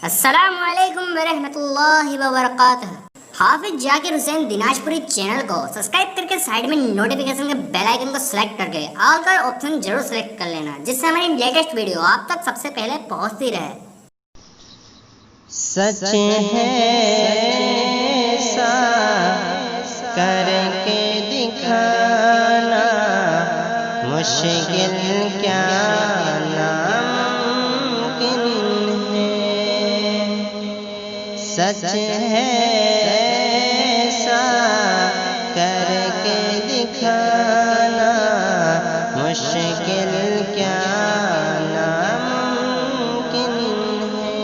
السلام علیکم ورحمۃ اللہ وبرکاتہ۔ حافظ ذاکر حسین دیناج پوری چینل کو سبسکرائب کر کے سائیڈ میں نوٹیفیکیشن کے بیل آئیکن کو سلیکٹ کر کے آل کا آپشن ضرور سلیکٹ کر لینا، جس سے ہماری لیٹسٹ ویڈیو آپ تک سب سے پہلے پہنچتی رہے۔ سچ ہے ایسا کر کے دکھانا مشکل کیا ناممکن ہے، سچ ہے ایسا کر کے دکھانا مشکل کیا ناممکن ہے،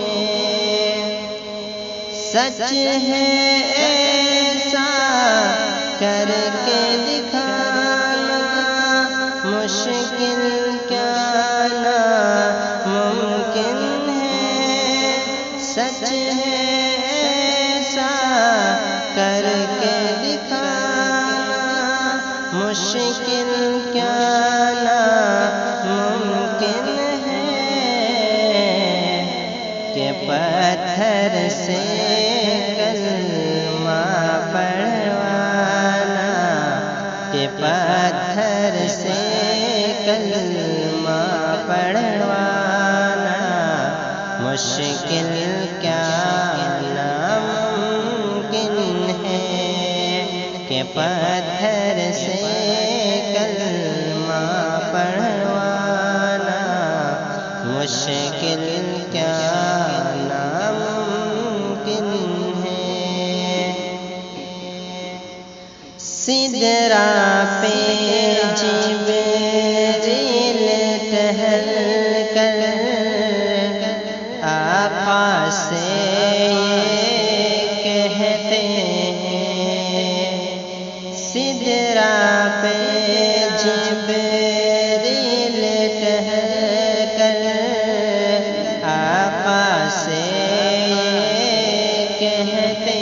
سچ ہے ایسا کر کے دکھانا مشکل کیا ناممکن ہے، سچ ہے ایسا کر کے دکھانا مشکل کیا ناممکن ہے، کہ پتھر سے کلمہ پڑھوانا، کہ پتھر سے کلمہ پڑھوانا مشکل کیا ناممکن ہے، کہ پتھر سے کلمہ پڑھوانا مشکل کیا ناممکن ہے، سدرا پہ جبریل ٹہل کر آقا سے یہ کہتے ہیں، سدرا پہ جبریل ٹہل کر آقا سے یہ کہتے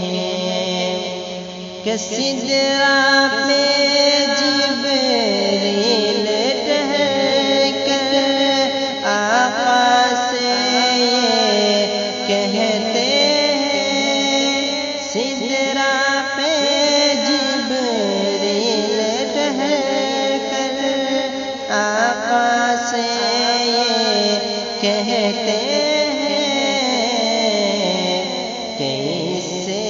ہیں، کہ سدرا پہ جبریل ٹہل کر آقا سے یہ کہتے ہیں، سدرا پہ جبریل ٹہل کر آقا سے یہ کہتے ہیں، کہ اس سے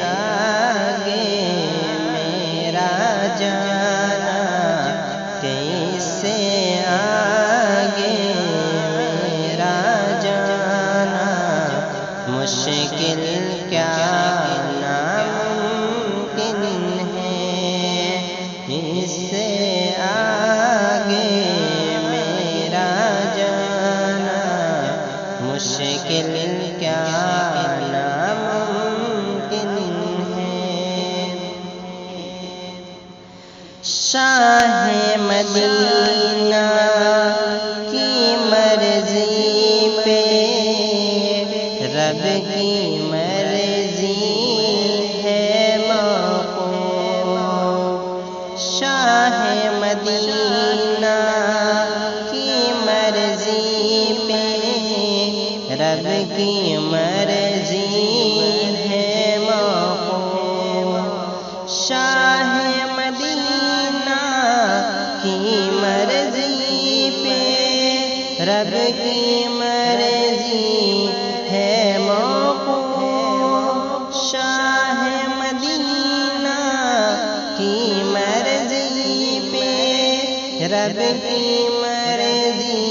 آگے میرا جانا، کہ اس سے آگے میرا جانا مشکل کیا ناممکن ہے، اس سے آگے میرا جانا مشکل کیا ناممکن ہے، شاہ مدینہ کی مرضی پہ رب کی مرضی ہے موقوف، شاہ مدینہ کی مرضی پہ رب کی مرضی ہے موقوف، شاہ مدینہ کی مرضی پہ رب کی مرضی ہے موقوف، شاہ مدینہ کی مرضی پہ رب کی مرضی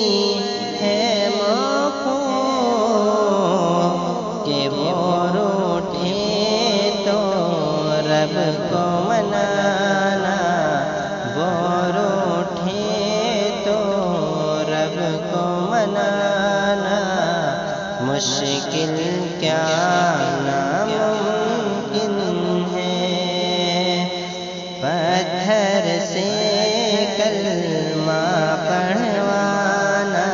ہے موقوف، کہ وہ روٹھے تو رب کو منانا، وہ روٹھے تو رب کو منانا مشکل کیا ناممکن ہے، پتھر سے کلمہ پڑھوانا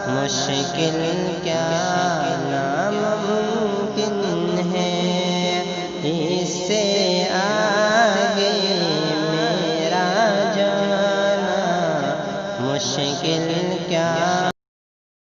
مشکل کیا ناممکن ہے، اس سے